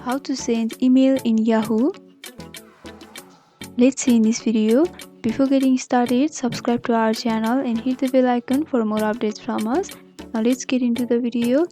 how to send email in Yahoo. Let's see in this video. Before getting started, subscribe to our channel and hit the bell icon for more updates from us. Now let's get into the video.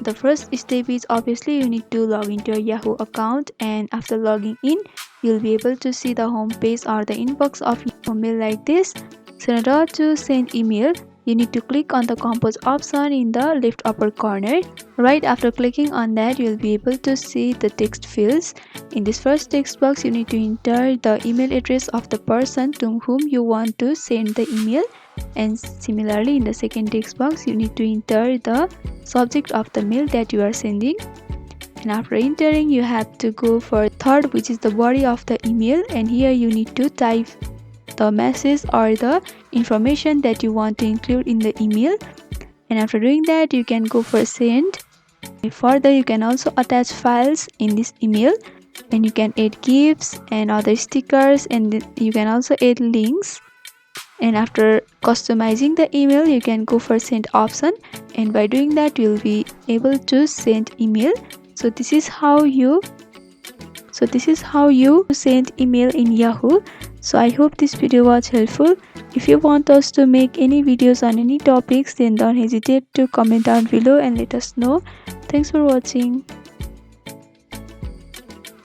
The first step is obviously you need to log into your Yahoo account, and after logging in, you'll be able to see the home page or the inbox of your mail like this. So in order to send email, you need to click on the compose option in the left upper corner. Right after clicking on that, you'll be able to see the text fields. In this first text box, you need to enter the email address of the person to whom you want to send the email. And similarly, in the second text box, you need to enter the subject of the mail that you are sending. And after entering, you have to go for third, which is the body of the email, and here you need to type the message or the information that you want to include in the email. And after doing that, you can go for send. Further, you can also attach files in this email, and you can add gifs and other stickers, and you can also add links. And after customizing the email, you can go for send option, and by doing that, you'll be able to send email. So this is how you send email in Yahoo. So I hope this video was helpful. If you want us to make any videos on any topics, then don't hesitate to comment down below and let us know. Thanks for watching.